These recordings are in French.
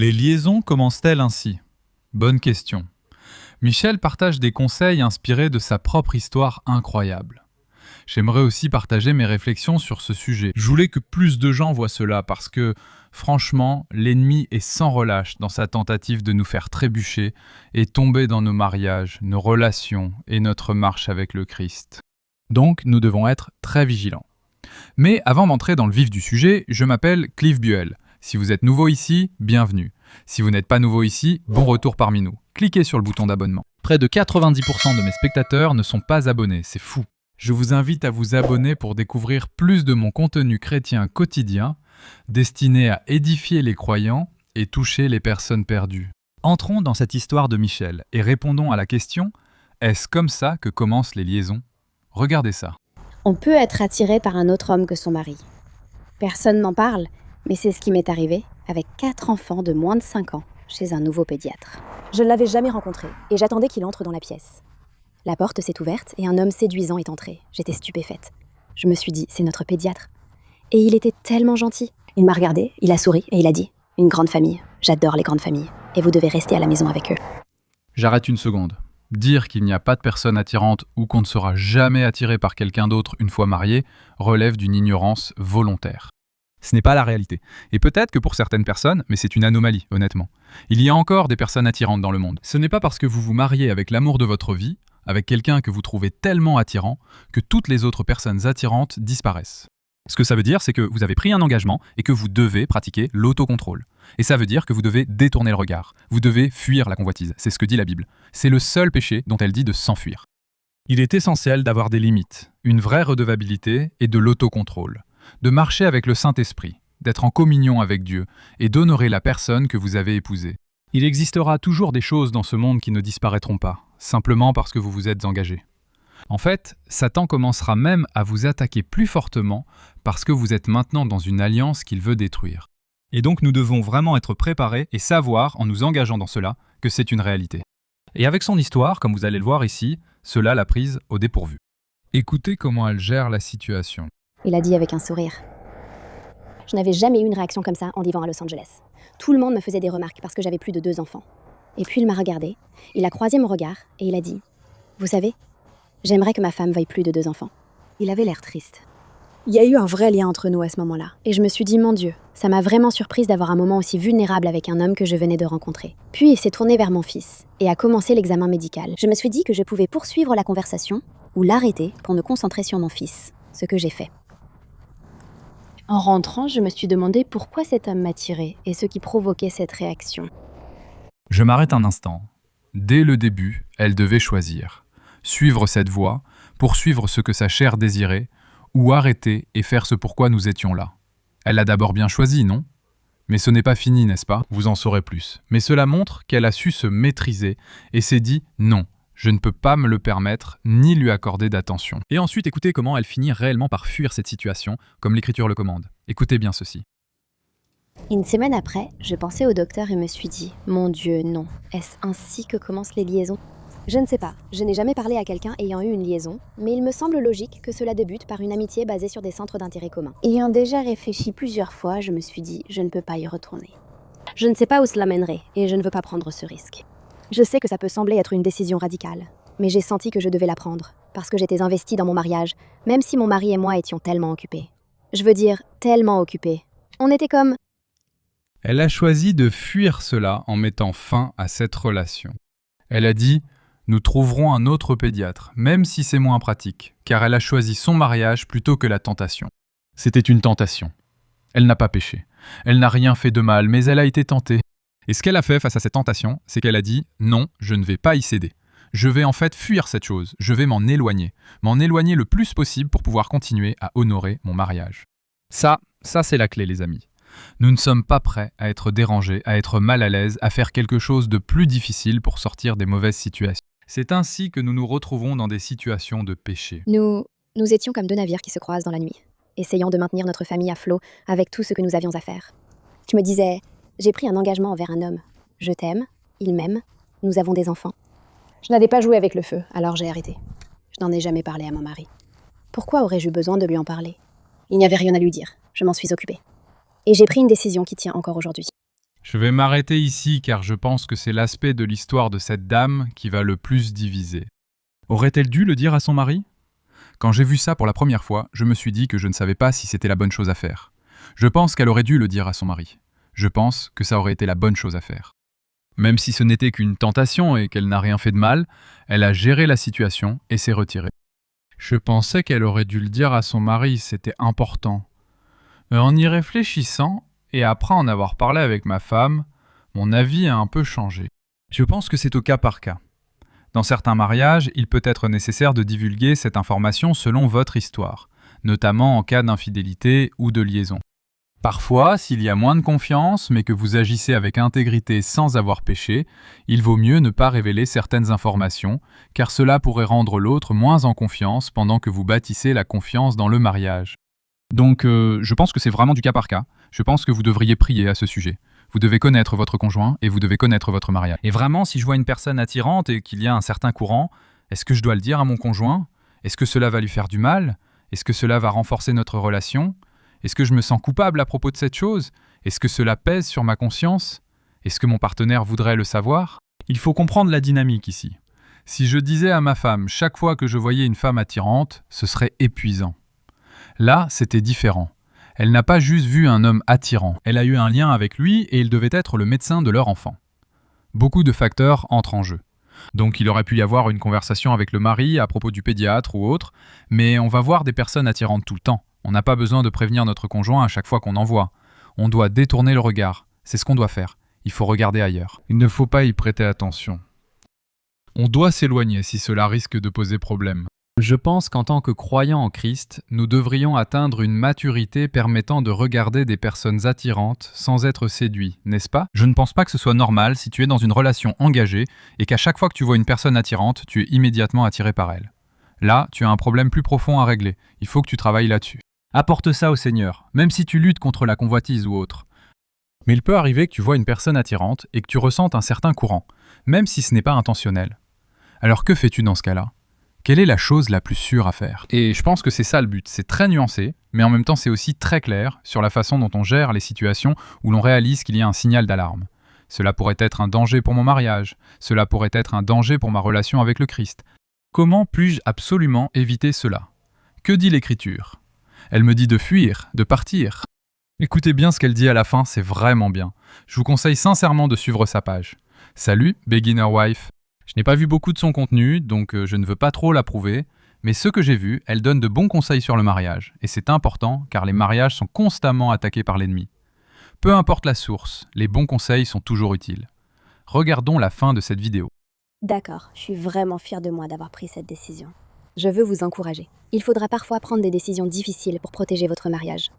Les liaisons commencent-elles ainsi? Bonne question. Michel partage des conseils inspirés de sa propre histoire incroyable. J'aimerais aussi partager mes réflexions sur ce sujet. Je voulais que plus de gens voient cela parce que, franchement, l'ennemi est sans relâche dans sa tentative de nous faire trébucher et tomber dans nos mariages, nos relations et notre marche avec le Christ. Donc, nous devons être très vigilants. Mais avant d'entrer dans le vif du sujet, je m'appelle Cliff Buell. Si vous êtes nouveau ici, bienvenue. Si vous n'êtes pas nouveau ici, bon retour parmi nous. Cliquez sur le bouton d'abonnement. Près de 90% de mes spectateurs ne sont pas abonnés, c'est fou. Je vous invite à vous abonner pour découvrir plus de mon contenu chrétien quotidien, destiné à édifier les croyants et toucher les personnes perdues. Entrons dans cette histoire de Michel et répondons à la question « Est-ce comme ça que commencent les liaisons ?» Regardez ça. On peut être attiré par un autre homme que son mari. Personne n'en parle, mais c'est ce qui m'est arrivé avec 4 enfants de moins de 5 ans chez un nouveau pédiatre. Je ne l'avais jamais rencontré et j'attendais qu'il entre dans la pièce. La porte s'est ouverte et un homme séduisant est entré. J'étais stupéfaite. Je me suis dit, c'est notre pédiatre. Et il était tellement gentil. Il m'a regardé, il a souri et il a dit, une grande famille, j'adore les grandes familles et vous devez rester à la maison avec eux. J'arrête une seconde. Dire qu'il n'y a pas de personne attirante ou qu'on ne sera jamais attiré par quelqu'un d'autre une fois marié relève d'une ignorance volontaire. Ce n'est pas la réalité. Et peut-être que pour certaines personnes, mais c'est une anomalie, honnêtement. Il y a encore des personnes attirantes dans le monde. Ce n'est pas parce que vous vous mariez avec l'amour de votre vie, avec quelqu'un que vous trouvez tellement attirant, que toutes les autres personnes attirantes disparaissent. Ce que ça veut dire, c'est que vous avez pris un engagement et que vous devez pratiquer l'autocontrôle. Et ça veut dire que vous devez détourner le regard. Vous devez fuir la convoitise. C'est ce que dit la Bible. C'est le seul péché dont elle dit de s'enfuir. Il est essentiel d'avoir des limites, une vraie redevabilité et de l'autocontrôle. De marcher avec le Saint-Esprit, d'être en communion avec Dieu et d'honorer la personne que vous avez épousée. Il existera toujours des choses dans ce monde qui ne disparaîtront pas, simplement parce que vous vous êtes engagé. En fait, Satan commencera même à vous attaquer plus fortement parce que vous êtes maintenant dans une alliance qu'il veut détruire. Et donc nous devons vraiment être préparés et savoir, en nous engageant dans cela, que c'est une réalité. Et avec son histoire, comme vous allez le voir ici, cela l'a prise au dépourvu. Écoutez comment elle gère la situation. Il a dit avec un sourire. Je n'avais jamais eu une réaction comme ça en vivant à Los Angeles. Tout le monde me faisait des remarques parce que j'avais plus de 2 enfants. Et puis il m'a regardé, il a croisé mon regard et il a dit « Vous savez, j'aimerais que ma femme veuille plus de 2 enfants. » Il avait l'air triste. Il y a eu un vrai lien entre nous à ce moment-là. Et je me suis dit « Mon Dieu, ça m'a vraiment surprise d'avoir un moment aussi vulnérable avec un homme que je venais de rencontrer. » Puis il s'est tourné vers mon fils et a commencé l'examen médical. Je me suis dit que je pouvais poursuivre la conversation ou l'arrêter pour me concentrer sur mon fils, ce que j'ai fait. En rentrant, je me suis demandé pourquoi cet homme m'attirait et ce qui provoquait cette réaction. Je m'arrête un instant. Dès le début, elle devait choisir. Suivre cette voie, poursuivre ce que sa chair désirait, ou arrêter et faire ce pourquoi nous étions là. Elle l'a d'abord bien choisi, non? Mais ce n'est pas fini, n'est-ce pas? Vous en saurez plus. Mais cela montre qu'elle a su se maîtriser et s'est dit « Non, je ne peux pas me le permettre, ni lui accorder d'attention. » Et ensuite, écoutez comment elle finit réellement par fuir cette situation, comme l'Écriture le commande. Écoutez bien ceci. Une semaine après, je pensais au docteur et me suis dit « Mon Dieu, non. Est-ce ainsi que commencent les liaisons ?» Je ne sais pas, je n'ai jamais parlé à quelqu'un ayant eu une liaison, mais il me semble logique que cela débute par une amitié basée sur des centres d'intérêt communs. Ayant déjà réfléchi plusieurs fois, je me suis dit « Je ne peux pas y retourner. » Je ne sais pas où cela mènerait et je ne veux pas prendre ce risque. Je sais que ça peut sembler être une décision radicale, mais j'ai senti que je devais la prendre, parce que j'étais investie dans mon mariage, même si mon mari et moi étions tellement occupés. Je veux dire, tellement occupés. On était comme... Elle a choisi de fuir cela en mettant fin à cette relation. Elle a dit « Nous trouverons un autre pédiatre, même si c'est moins pratique, car elle a choisi son mariage plutôt que la tentation. » C'était une tentation. Elle n'a pas péché. Elle n'a rien fait de mal, mais elle a été tentée. Et ce qu'elle a fait face à cette tentation, c'est qu'elle a dit « Non, je ne vais pas y céder. Je vais en fait fuir cette chose, je vais m'en éloigner le plus possible pour pouvoir continuer à honorer mon mariage. » Ça c'est la clé, les amis. Nous ne sommes pas prêts à être dérangés, à être mal à l'aise, à faire quelque chose de plus difficile pour sortir des mauvaises situations. C'est ainsi que nous nous retrouvons dans des situations de péché. Nous étions comme 2 navires qui se croisent dans la nuit, essayant de maintenir notre famille à flot avec tout ce que nous avions à faire. Je me disais, j'ai pris un engagement envers un homme. Je t'aime, il m'aime, nous avons des enfants. Je n'avais pas joué avec le feu, alors j'ai arrêté. Je n'en ai jamais parlé à mon mari. Pourquoi aurais-je eu besoin de lui en parler? Il n'y avait rien à lui dire, je m'en suis occupée. Et j'ai pris une décision qui tient encore aujourd'hui. Je vais m'arrêter ici car je pense que c'est l'aspect de l'histoire de cette dame qui va le plus diviser. Aurait-elle dû le dire à son mari ? Quand j'ai vu ça pour la première fois, je me suis dit que je ne savais pas si c'était la bonne chose à faire. Je pense qu'elle aurait dû le dire à son mari. Je pense que ça aurait été la bonne chose à faire. Même si ce n'était qu'une tentation et qu'elle n'a rien fait de mal, elle a géré la situation et s'est retirée. Je pensais qu'elle aurait dû le dire à son mari, c'était important. Mais en y réfléchissant, et après en avoir parlé avec ma femme, mon avis a un peu changé. Je pense que c'est au cas par cas. Dans certains mariages, il peut être nécessaire de divulguer cette information selon votre histoire, notamment en cas d'infidélité ou de liaison. Parfois, s'il y a moins de confiance, mais que vous agissez avec intégrité sans avoir péché, il vaut mieux ne pas révéler certaines informations, car cela pourrait rendre l'autre moins en confiance pendant que vous bâtissez la confiance dans le mariage. Donc, je pense que c'est vraiment du cas par cas. Je pense que vous devriez prier à ce sujet. Vous devez connaître votre conjoint et vous devez connaître votre mariage. Et vraiment, si je vois une personne attirante et qu'il y a un certain courant, est-ce que je dois le dire à mon conjoint ? Est-ce que cela va lui faire du mal ? Est-ce que cela va renforcer notre relation ? Est-ce que je me sens coupable à propos de cette chose ? Est-ce que cela pèse sur ma conscience ? Est-ce que mon partenaire voudrait le savoir ? Il faut comprendre la dynamique ici. Si je disais à ma femme chaque fois que je voyais une femme attirante, ce serait épuisant. Là, c'était différent. Elle n'a pas juste vu un homme attirant, elle a eu un lien avec lui et il devait être le médecin de leur enfant. Beaucoup de facteurs entrent en jeu. Donc il aurait pu y avoir une conversation avec le mari à propos du pédiatre ou autre, mais on va voir des personnes attirantes tout le temps. On n'a pas besoin de prévenir notre conjoint à chaque fois qu'on en voit. On doit détourner le regard. C'est ce qu'on doit faire. Il faut regarder ailleurs. Il ne faut pas y prêter attention. On doit s'éloigner si cela risque de poser problème. Je pense qu'en tant que croyants en Christ, nous devrions atteindre une maturité permettant de regarder des personnes attirantes sans être séduits, n'est-ce pas ? Je ne pense pas que ce soit normal si tu es dans une relation engagée et qu'à chaque fois que tu vois une personne attirante, tu es immédiatement attiré par elle. Là, tu as un problème plus profond à régler. Il faut que tu travailles là-dessus. Apporte ça au Seigneur, même si tu luttes contre la convoitise ou autre. Mais il peut arriver que tu vois une personne attirante et que tu ressentes un certain courant, même si ce n'est pas intentionnel. Alors que fais-tu dans ce cas-là ? Quelle est la chose la plus sûre à faire ? Et je pense que c'est ça le but, c'est très nuancé, mais en même temps c'est aussi très clair sur la façon dont on gère les situations où l'on réalise qu'il y a un signal d'alarme. Cela pourrait être un danger pour mon mariage, cela pourrait être un danger pour ma relation avec le Christ. Comment puis-je absolument éviter cela ? Que dit l'Écriture ? Elle me dit de fuir, de partir. Écoutez bien ce qu'elle dit à la fin, c'est vraiment bien. Je vous conseille sincèrement de suivre sa page. Salut, Beginner Wife. Je n'ai pas vu beaucoup de son contenu, donc je ne veux pas trop l'approuver, mais ce que j'ai vu, elle donne de bons conseils sur le mariage, et c'est important car les mariages sont constamment attaqués par l'ennemi. Peu importe la source, les bons conseils sont toujours utiles. Regardons la fin de cette vidéo. D'accord, je suis vraiment fière de moi d'avoir pris cette décision. Je veux vous encourager. Il faudra parfois prendre des décisions difficiles pour protéger votre mariage.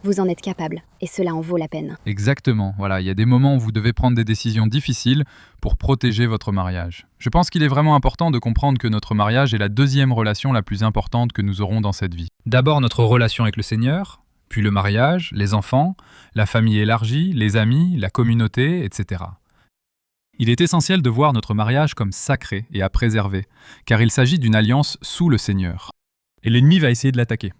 Vous en êtes capable, et cela en vaut la peine. Exactement, voilà, il y a des moments où vous devez prendre des décisions difficiles pour protéger votre mariage. Je pense qu'il est vraiment important de comprendre que notre mariage est la deuxième relation la plus importante que nous aurons dans cette vie. D'abord notre relation avec le Seigneur, puis le mariage, les enfants, la famille élargie, les amis, la communauté, etc. Il est essentiel de voir notre mariage comme sacré et à préserver, car il s'agit d'une alliance sous le Seigneur. Et l'ennemi va essayer de l'attaquer.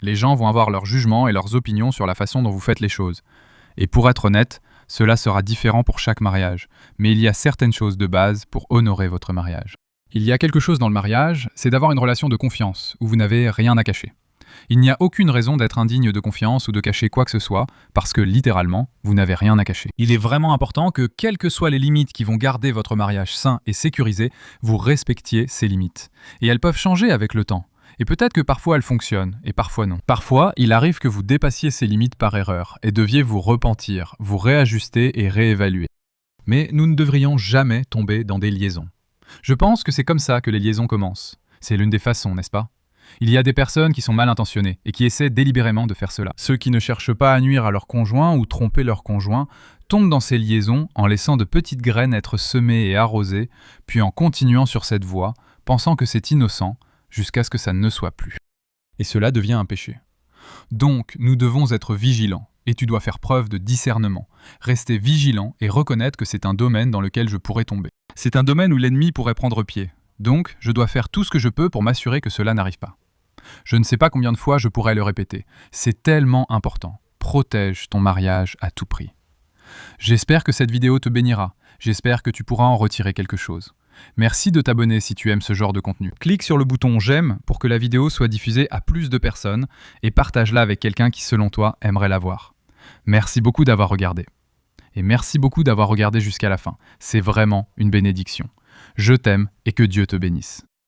Les gens vont avoir leur jugement et leurs opinions sur la façon dont vous faites les choses. Et pour être honnête, cela sera différent pour chaque mariage, mais il y a certaines choses de base pour honorer votre mariage. Il y a quelque chose dans le mariage, c'est d'avoir une relation de confiance, où vous n'avez rien à cacher. Il n'y a aucune raison d'être indigne de confiance ou de cacher quoi que ce soit, parce que littéralement, vous n'avez rien à cacher. Il est vraiment important que, quelles que soient les limites qui vont garder votre mariage sain et sécurisé, vous respectiez ces limites. Et elles peuvent changer avec le temps. Et peut-être que parfois elles fonctionnent, et parfois non. Parfois, il arrive que vous dépassiez ces limites par erreur, et deviez vous repentir, vous réajuster et réévaluer. Mais nous ne devrions jamais tomber dans des liaisons. Je pense que c'est comme ça que les liaisons commencent. C'est l'une des façons, n'est-ce pas ? Il y a des personnes qui sont mal intentionnées, et qui essaient délibérément de faire cela. Ceux qui ne cherchent pas à nuire à leur conjoint ou tromper leur conjoint, tombent dans ces liaisons en laissant de petites graines être semées et arrosées, puis en continuant sur cette voie, pensant que c'est innocent, jusqu'à ce que ça ne soit plus. Et cela devient un péché. Donc, nous devons être vigilants, et tu dois faire preuve de discernement. Rester vigilant et reconnaître que c'est un domaine dans lequel je pourrais tomber. C'est un domaine où l'ennemi pourrait prendre pied. Donc, je dois faire tout ce que je peux pour m'assurer que cela n'arrive pas. Je ne sais pas combien de fois je pourrais le répéter. C'est tellement important. Protège ton mariage à tout prix. J'espère que cette vidéo te bénira. J'espère que tu pourras en retirer quelque chose. Merci de t'abonner si tu aimes ce genre de contenu. Clique sur le bouton j'aime pour que la vidéo soit diffusée à plus de personnes et partage-la avec quelqu'un qui, selon toi, aimerait la voir. Merci beaucoup d'avoir regardé. Et merci beaucoup d'avoir regardé jusqu'à la fin. C'est vraiment une bénédiction. Je t'aime et que Dieu te bénisse.